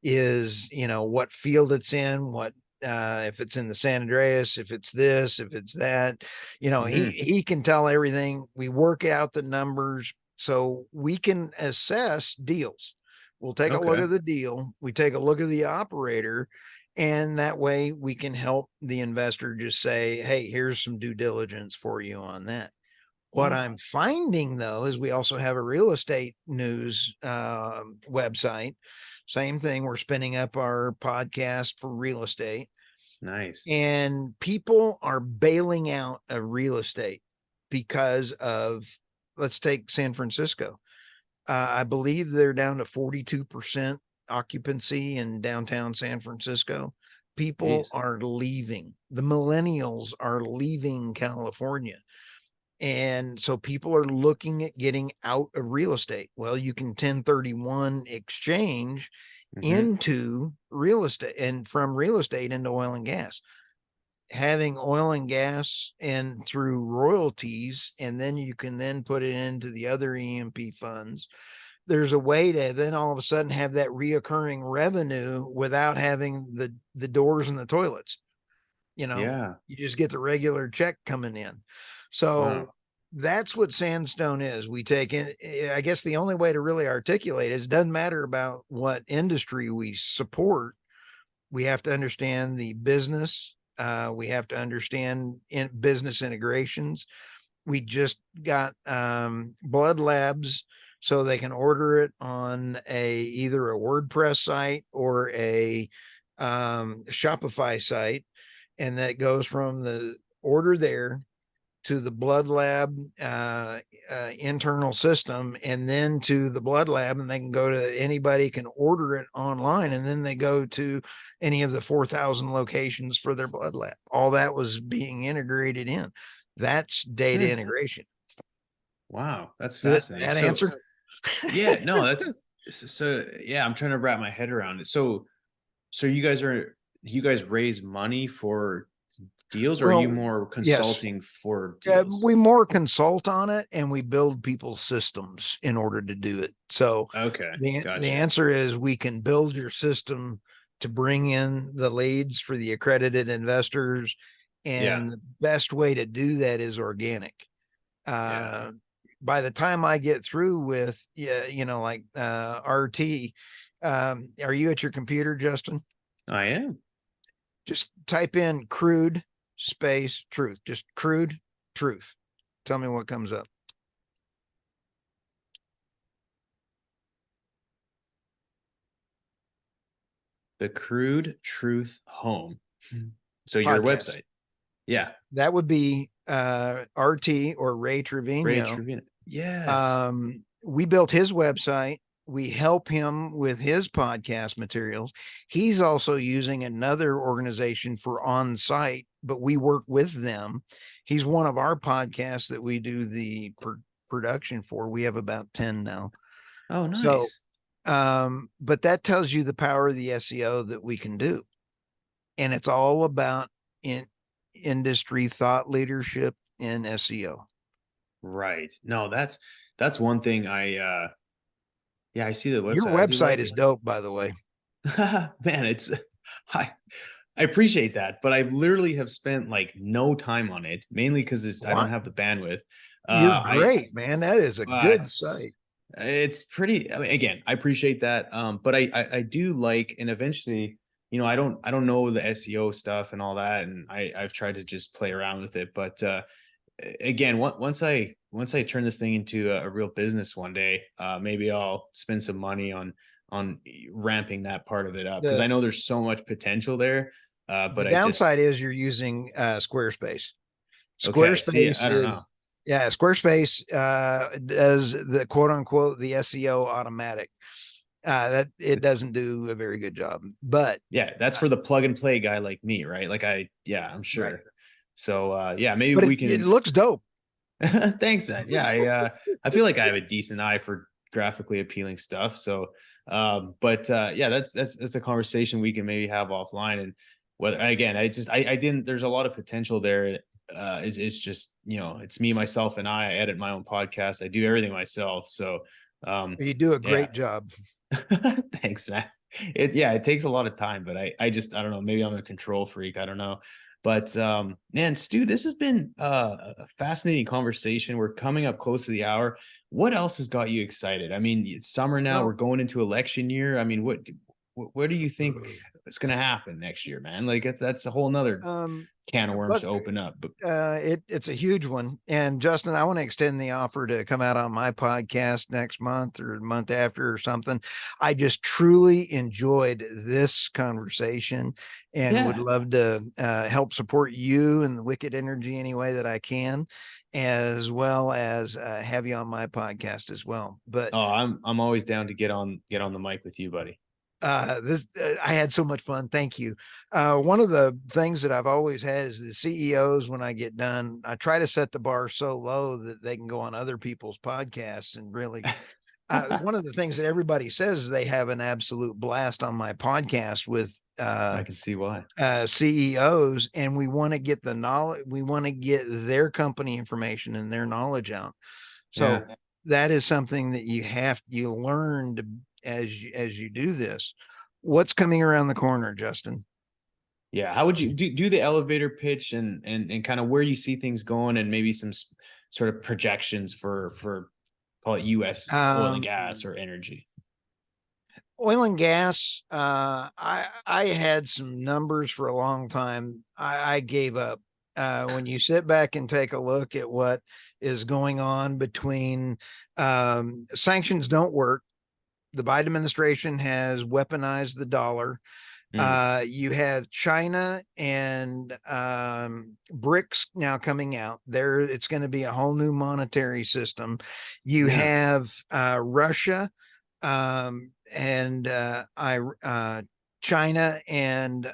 is, what field it's in, what if it's in the San Andreas, if it's this, if it's that, he Hmm. he can tell everything. We work out the numbers so we can assess deals. We'll take a look Okay. at the deal, we take a look at the operator, and that way we can help the investor just say, hey, here's some due diligence for you on that. What Oh, I'm finding, though, is we also have a real estate news website. Same thing. We're spinning up our podcast for real estate, nice. and people are bailing out of real estate because of, let's take San Francisco. I believe they're down to 42% occupancy in downtown San Francisco. People Jeez. are leaving. The millennials are leaving California. And so people are looking at getting out of real estate. Well, you can 1031 exchange Hmm. into real estate, and from real estate into oil and gas. Having oil and gas and through royalties, and then you can then put it into the other E&P funds. there's a way to then all of a sudden have that reoccurring revenue without having the doors and the toilets. Yeah. You just get the regular check coming in. So Wow. that's what Sandstone is. We take in, I guess the only way to really articulate it doesn't matter about what industry we support. We have to understand the business. We have to understand business integrations. We just got blood labs so they can order it on either a WordPress site or a Shopify site, and that goes from the order there to the blood lab internal system, and then to the blood lab, and they can go to anybody can order it online, and then they go to any of the 4,000 locations for their blood lab. All that was being integrated in. That's data integration. Wow, that's Did fascinating. that So answer? yeah, no, that's so yeah, I'm trying to wrap my head around it. So you guys raise money for deals, or are you Well, more yes. consulting for deals? We more consult on it, and we build people's systems in order to do it. So Okay, the gotcha. answer is we can build your system to bring in the leads for the accredited investors. Yeah, And the best way to do that is organic. yeah. Uh, by the time I get through with, like RT, are you at your computer, Justin? I am. Just type in crude space truth, just crude truth. Tell me what comes up. The Crude Truth Home. So your Podcast. website. Yeah. That would be RT or Ray Ray Trevino. Trevino. Yes. We built his website. We help him with his podcast materials. He's also using another organization for on site, but we work with them. He's one of our podcasts that we do the production for. We have about 10 now. Oh, So, nice. but that tells you the power of the SEO that we can do. And it's all about industry thought leadership in SEO. Right. No, that's one thing yeah, I see the Your website. I do website like is it. dope, by the way. Man, it's I I appreciate that, but I literally have spent like no time on it, mainly because I don't What? have the bandwidth. You're I great, man. That is a good site. it's pretty. I mean, again, I appreciate that. But I do like, and eventually, I don't know the SEO stuff and all that, and I've tried to just play around with it. But again, once I turn this thing into a real business one day, maybe I'll spend some money on ramping that part of it up, because I The know there's so much potential there. the But I just downside is you're using Squarespace. okay. See, Squarespace I don't know. is yeah, Squarespace does the quote unquote the SEO automatic. That it doesn't do a very good job. But Yeah, that's for the plug and play guy like me, right? Yeah, I'm right. sure. So yeah, maybe But we it can. looks dope. Thanks, man. Yeah, I feel like I have a decent eye for graphically appealing stuff. So but yeah, that's a conversation we can maybe have offline. And whether, again, I didn't, there's a lot of potential there. It's just, it's me, myself, and I edit my own podcast. I do everything myself. So You do a yeah. great job. Thanks, man. It takes a lot of time, but I don't know, maybe I'm a control freak. I don't know. But man, Stu, this has been a fascinating conversation. We're coming up close to the hour. What else has got you excited? I mean, it's summer now. We're Well, going into election year. I mean, what do you think is going to happen next year, man? Like that's a whole nother um, can of worms but to open up. But it's a huge one. And Justin, I want to extend the offer to come out on my podcast next month or the month after or something. I just truly enjoyed this conversation and would yeah. love to help support you and the Wicked Energy any way that I can, as well as have you on my podcast as well. But Oh, I'm always down to get on the mic with you, buddy. I had so much fun. Thank you. One of the things that I've always had is the CEOs, when I get done, I try to set the bar so low that they can go on other people's podcasts and really one of the things that everybody says is they have an absolute blast on my podcast with I can see why. CEOs, and we want to get the knowledge, we want to get their company information and their knowledge out. So Yeah. that is something that you learn to, as you do this. What's coming around the corner, Justin? Yeah. How would you do the elevator pitch and kind of where you see things going, and maybe some sort of projections for call it US oil and Um, gas or energy? Oil and gas. I had some numbers for a long time. I gave up. When you sit back and take a look at what is going on between sanctions don't work. The Biden administration has weaponized the dollar. Mm, You have China and BRICS now coming out. There, it's going to be a whole new monetary system. You yeah. have Russia and China and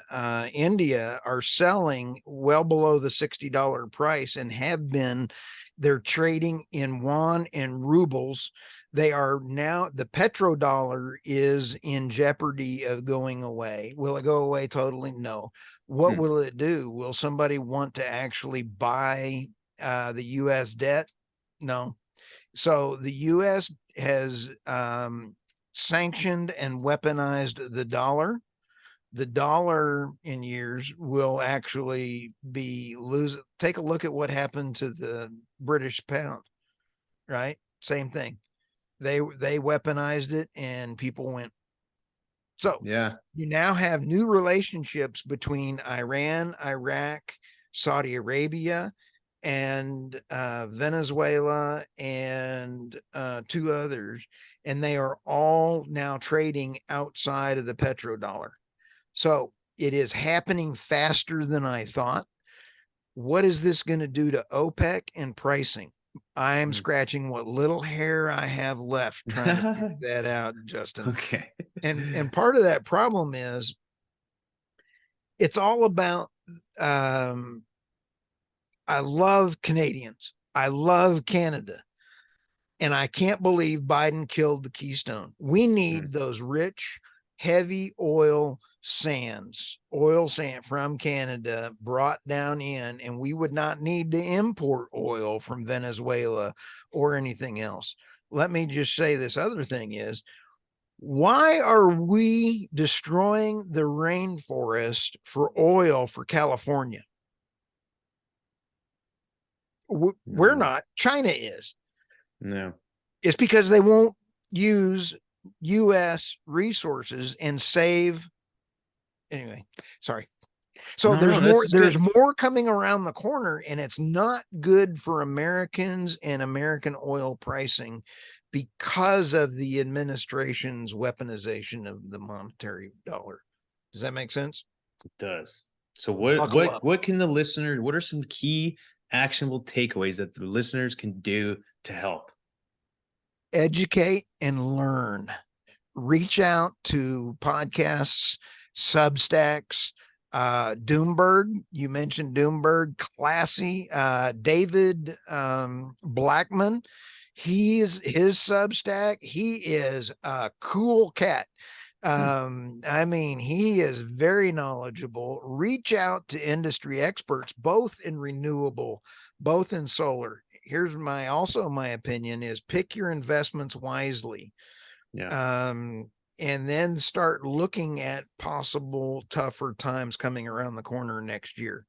India are selling well below the $60 price and have been. They're trading in yuan and rubles. They are now, the petrodollar is in jeopardy of going away. Will it go away totally? No. What Mm, will it do? Will somebody want to actually buy the US debt? No. So the US has sanctioned and weaponized the dollar. The dollar in years will actually be lose. Take a look at what happened to the British pound, right? Same thing. They weaponized it and people went. So yeah. you now have new relationships between Iran, Iraq, Saudi Arabia, and Venezuela, and two others, and they are all now trading outside of the petrodollar. So it is happening faster than I thought. What is this going to do to OPEC and pricing? I am Mm. scratching what little hair I have left trying to figure that out, Justin. Okay. And part of that problem is it's all about I love Canadians. I love Canada. And I can't believe Biden killed the Keystone. We Mm, need those rich, heavy oil sand from Canada brought down in, and we would not need to import oil from Venezuela or anything else. Let me just say this other thing is, why are we destroying the rainforest for oil for California? We're no, not. China is. no, It's because they won't use U.S. resources and save. Anyway, sorry. So no, no. This is there's good. more coming around the corner, and it's not good for Americans and American oil pricing because of the administration's weaponization of the monetary dollar. Does that make sense? It does. So what Buckle what up. what can the listener? What are some key actionable takeaways that the listeners can do to help? Educate and learn. Reach out to podcasts, Substacks, Doomberg. You mentioned Doomberg, classy. David Blackman. He's his Substack. He is a cool cat. Hmm. I mean, he is very knowledgeable. Reach out to industry experts, both in renewable, both in solar. Here's my opinion is pick your investments wisely. Yeah. um, and then start looking at possible tougher times coming around the corner next year.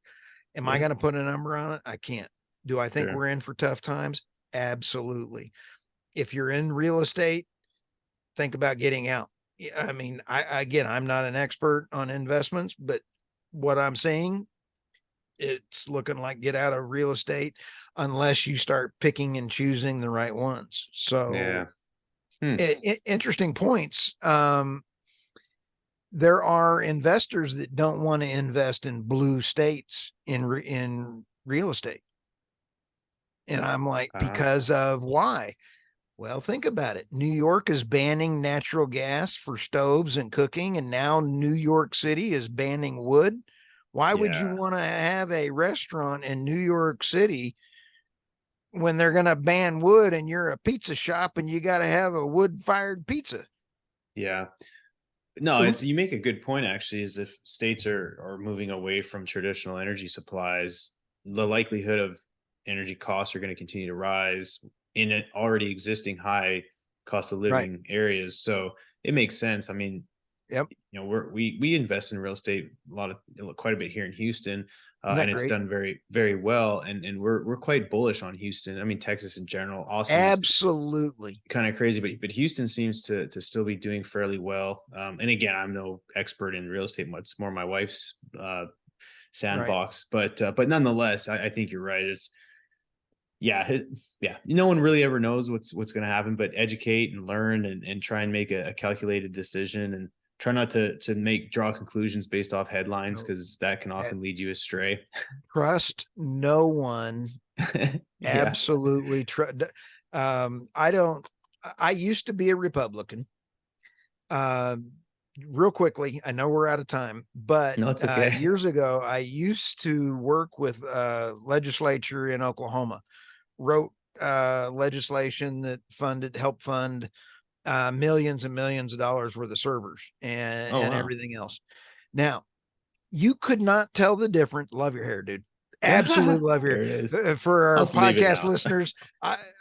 Am I Yeah. going to put a number on it? I can't. Do I think Sure. we're in for tough times? Absolutely. If you're in real estate, think about getting out. I mean, again, I'm not an expert on investments, but what I'm seeing, it's looking like get out of real estate unless you start picking and choosing the right ones. Yeah. So Hmm. interesting points. There are investors that don't want to invest in blue states in real estate, and I'm like, Uh, because of why? Well, think about it. New York is banning natural gas for stoves and cooking, and now New York City is banning wood. Why would you yeah. want to have a restaurant in New York City when they're going to ban wood and you're a pizza shop and you got to have a wood fired pizza? Yeah. No, it's you make a good point actually, is if states are moving away from traditional energy supplies, the likelihood of energy costs are going to continue to rise. in an already existing high cost of Right. living areas. So it makes sense. I mean, Yep. we invest in real estate quite a bit here in Houston, Isn't that and it's great? done very, very well. And we're quite bullish on Houston. I mean, Texas in general. Austin is Absolutely. kind of crazy, but Houston seems to still be doing fairly well. And again, I'm no expert in real estate. It's more my wife's Right. sandbox, but nonetheless, I think you're right. It's yeah. No one really ever knows what's going to happen, but educate and learn and try and make a calculated decision, and try not to draw conclusions based off headlines, No, because that can often lead you astray. trust no one. Yeah. Absolutely. I don't, I used to be a Republican. Um, Real quickly, I know we're out of time, but No, it's okay. years ago, I used to work with legislature in Oklahoma, wrote legislation that helped fund millions and millions of dollars worth of servers Oh and wow. everything else. Now, you could not tell the difference. Love your hair, dude. There Absolutely love your it is. for I'll our just leave it podcast now. listeners.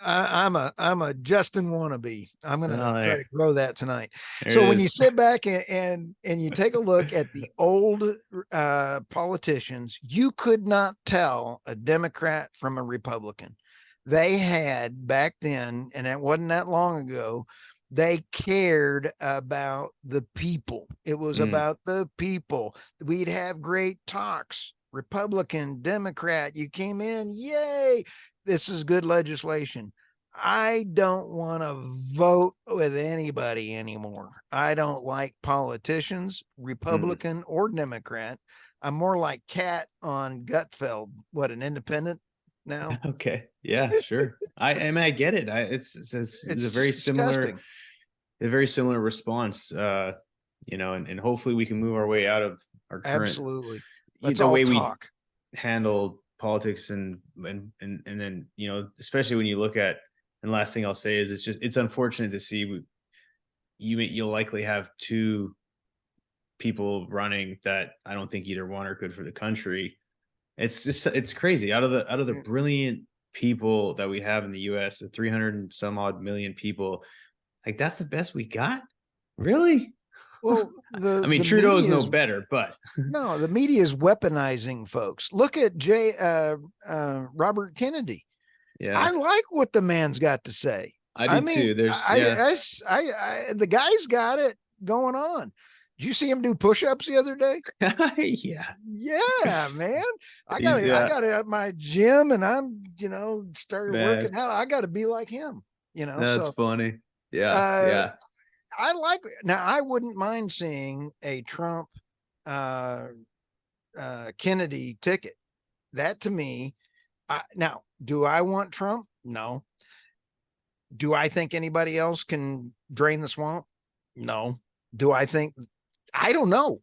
I'm a Justin wannabe. I'm gonna Oh, try to there grow that tonight. it So when you is. sit back and you take a look at the old politicians, you could not tell a Democrat from a Republican. They had back then, and it wasn't that long ago, they cared about the people. It was Mm. about the people. We'd have great talks. Republican, Democrat, you came in, yay, this is good legislation. I don't want to vote with anybody anymore. I don't like politicians, Mm. Republican or Democrat. I'm more like Cat on Gutfeld. What, an independent now? Okay. Yeah, sure. I mean, I get it. It's It's just disgusting. a very similar response. And hopefully we can move our way out of our current Absolutely. Let's the all way we talk. handle politics, and then, especially when you look at, and last thing I'll say is, it's unfortunate to see you'll likely have two people running that I don't think either one are good for the country. It's crazy. Out of the brilliant people that we have in the US, the 300 and some odd million people, like, that's the best we got? Really? Well, I mean, the Trudeau's media no is better, but no, the media is weaponizing folks. Look at Robert Kennedy. I yeah, like what the man's got to say. I I do mean, too. There's yeah. the guy's got it going on. Did you see him do push-ups the other day? Yeah. Yeah, man. He's I got it at my gym and I'm, started man. working out. I got to be like him, That's so funny. Yeah, uh yeah. I like now. I wouldn't mind seeing a Trump uh, Kennedy ticket. That to me. Now, do I want Trump? No. Do I think anybody else can drain the swamp? No. Do I think? I don't know.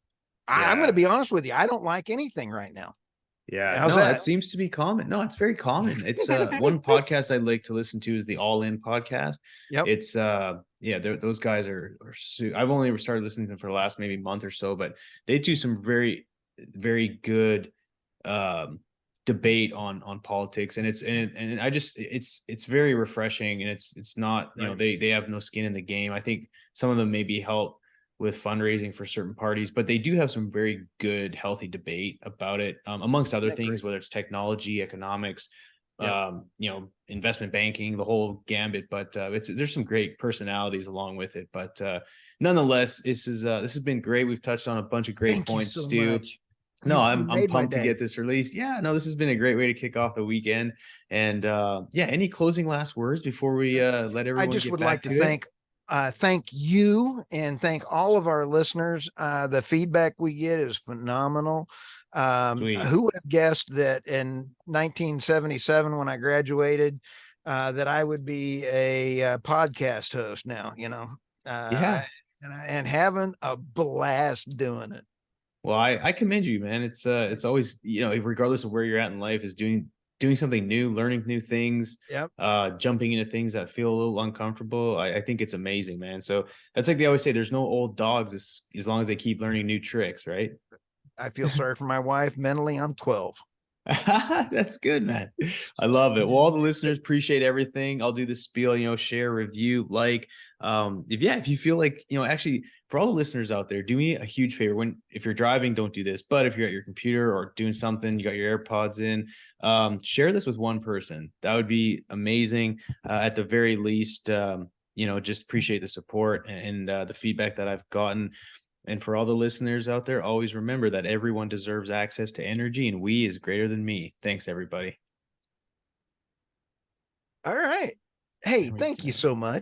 I'm going to Yeah. be honest with you. I don't like anything right now. Yeah. How's No, that that? seems to be common. No, it's very common. It's one podcast I like to listen to is the All In podcast. Yep. It's yeah, those guys I've only started listening to them for the last maybe month or so, but they do some very, very good um debate on politics, and I just it's very refreshing, and it's not, Right. they have no skin in the game. I think some of them maybe help with fundraising for certain parties, but they do have some very good, healthy debate about it, amongst other Isn't that things, great? whether it's technology, economics, Yep. investment banking, the whole gambit. But there's some great personalities along with it. But nonetheless, this has been great. We've touched on a bunch of great Thank you points, so Stu. much. No, You I'm made my pumped to day. get this released. Yeah, no, this has been a great way to kick off the weekend. And yeah, any closing last words before we let I everyone just get would like back to to it? thank you and thank all of our listeners. The feedback we get is phenomenal. Sweet. Who would have guessed that in 1977, when I graduated, that I would be a podcast host now, Yeah. and having a blast doing it. Well, I commend you, man. It's always, regardless of where you're at in life, is doing something new, learning new things, Yep. jumping into things that feel a little uncomfortable. I think it's amazing, man. So that's like they always say, there's no old dogs as long as they keep learning new tricks, right? I feel sorry for my wife. Mentally, I'm 12. That's good, man. I love it. Well, all the listeners appreciate everything. I'll do the spiel, share, review, like. If you feel like, actually, for all the listeners out there, do me a huge favor. If you're driving, don't do this. But if you're at your computer or doing something, you got your AirPods in, share this with one person. That would be amazing. At the very least, just appreciate the support and the feedback that I've gotten. And for all the listeners out there, always remember that everyone deserves access to energy, and we is greater than me. Thanks, everybody. All right. Hey, There we thank you go. so much.